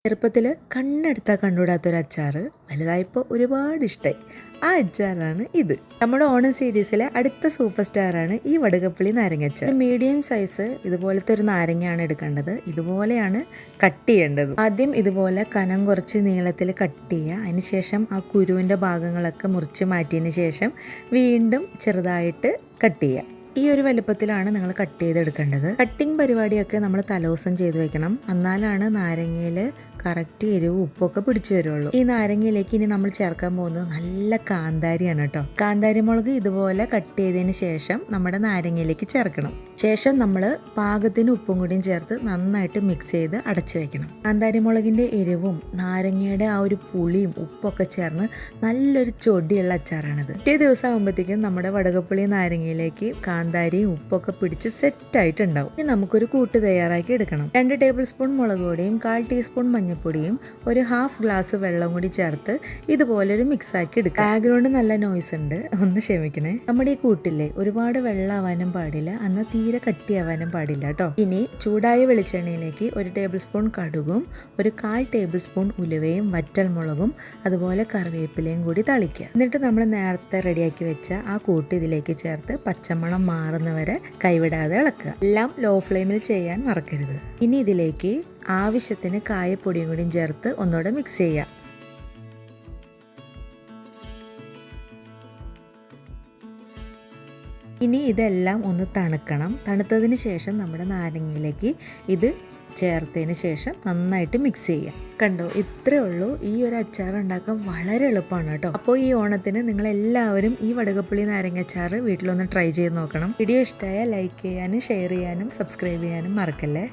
ചെറുപ്പത്തിൽ കണ്ണെടുത്താൽ കണ്ടുകൂടാത്തൊരു അച്ചാർ വലുതായപ്പോൾ ഒരുപാട് ഇഷ്ടമായി. ആ അച്ചാറാണ് ഇത്. നമ്മുടെ ഓണം സീരീസിലെ അടുത്ത സൂപ്പർ സ്റ്റാറാണ് ഈ വടുകപ്പുളി നാരങ്ങച്ചാർ. മീഡിയം സൈസ് ഇതുപോലത്തെ ഒരു നാരങ്ങയാണ് എടുക്കേണ്ടത്. ഇതുപോലെയാണ് കട്ട് ചെയ്യേണ്ടത്. ആദ്യം ഇതുപോലെ കനം കുറച്ച് നീളത്തിൽ കട്ട് ചെയ്യുക. അതിനുശേഷം ആ കുരുവിൻ്റെ ഭാഗങ്ങളൊക്കെ മുറിച്ച് മാറ്റിയതിന് ശേഷം വീണ്ടും ചെറുതായിട്ട് കട്ട് ചെയ്യുക. ഈ ഒരു വലുപ്പത്തിലാണ് നിങ്ങൾ കട്ട് ചെയ്തെടുക്കേണ്ടത്. കട്ടിങ് പരിപാടിയൊക്കെ നമ്മൾ തലേദിവസം ചെയ്ത് വെക്കണം. എന്നാലാണ് നാരങ്ങയിൽ കറക്റ്റ് എരിവും ഉപ്പൊക്കെ പിടിച്ചു വരുള്ളൂ. ഈ നാരങ്ങയിലേക്ക് ഇനി നമ്മൾ ചേർക്കാൻ പോകുന്നത് നല്ല കാന്താരിയാണ് കേട്ടോ. കാന്താരി മുളക് ഇതുപോലെ കട്ട് ചെയ്തതിന് ശേഷം നമ്മുടെ നാരങ്ങയിലേക്ക് ചേർക്കണം. ശേഷം നമ്മൾ പാകത്തിന് ഉപ്പും കൂടിയും ചേർത്ത് നന്നായിട്ട് മിക്സ് ചെയ്ത് അടച്ചു വെക്കണം. കാന്താരി മുളകിൻ്റെ എരിവും നാരങ്ങയുടെ ആ ഒരു പുളിയും ഉപ്പൊക്കെ ചേർന്ന് നല്ലൊരു ചൊടിയുള്ള അച്ചാറാണിത്. പിറ്റേ ദിവസം ആകുമ്പോഴത്തേക്കും നമ്മുടെ വടുകപ്പുളി നാരങ്ങയിലേക്ക് കാന്താരിയും ഉപ്പൊക്കെ പിടിച്ച് സെറ്റായിട്ടുണ്ടാവും. ഇനി നമുക്കൊരു കൂട്ട് തയ്യാറാക്കി എടുക്കണം. 2 ടേബിൾ സ്പൂൺ മുളക് പൊടിയും 1/4 ടീസ്പൂൺ മഞ്ഞൾപ്പൊടിയും ഒരു 1/2 ഗ്ലാസ് വെള്ളം കൂടി ചേർത്ത് ഇതുപോലെ ഒരു മിക്സ് ആക്കി എടുക്കുക. ബാക്ക്ഗ്രൗണ്ട് നല്ല നോയ്സ് ഉണ്ട്, ഒന്ന് ക്ഷമിക്കണേ. നമ്മുടെ ഈ കൂട്ടില്ലേ ഒരുപാട് വെള്ളമാവാനും പാടില്ല, എന്നാൽ തീരെ കട്ടിയാവാനും പാടില്ല കേട്ടോ. ഇനി ചൂടായ വെളിച്ചെണ്ണയിലേക്ക് 1 ടേബിൾ സ്പൂൺ കടുകും 1/4 ടേബിൾ സ്പൂൺ ഉലുവയും വറ്റൽ മുളകും അതുപോലെ കറിവേപ്പിലയും കൂടി തളിക്കുക. എന്നിട്ട് നമ്മൾ നേരത്തെ റെഡിയാക്കി വെച്ച ആ കൂട്ട് ഇതിലേക്ക് ചേർത്ത് പച്ചമണം മാറുന്നവരെ കൈവിടാതെ ഇളക്കുക. എല്ലാം ലോ ഫ്ലെയിമിൽ ചെയ്യാൻ മറക്കരുത്. ഇനി ഇതിലേക്ക് ആവശ്യത്തിന് കായപ്പൊടിയും കൂടിയും ചേർത്ത് ഒന്നുകൂടെ മിക്സ് ചെയ്യുക. ഇനി ഇതെല്ലാം ഒന്ന് തണുക്കണം. തണുത്തതിന് ശേഷം നമ്മുടെ നാരങ്ങയിലേക്ക് ഇത് ചേർത്തതിന് ശേഷം നന്നായിട്ട് മിക്സ് ചെയ്യുക. കണ്ടോ, ഇത്രയേ ഉള്ളൂ. ഈ ഒരു അച്ചാർ ഉണ്ടാക്കാൻ വളരെ എളുപ്പമാണ് കേട്ടോ. അപ്പോൾ ഈ ഓണത്തിന് നിങ്ങളെല്ലാവരും ഈ വടുകപ്പുളി നാരങ്ങ അച്ചാർ വീട്ടിലൊന്ന് ട്രൈ ചെയ്ത് നോക്കണം. വീഡിയോ ഇഷ്ടമായാൽ ലൈക്ക് ചെയ്യാനും ഷെയർ ചെയ്യാനും സബ്സ്ക്രൈബ് ചെയ്യാനും മറക്കല്ലേ.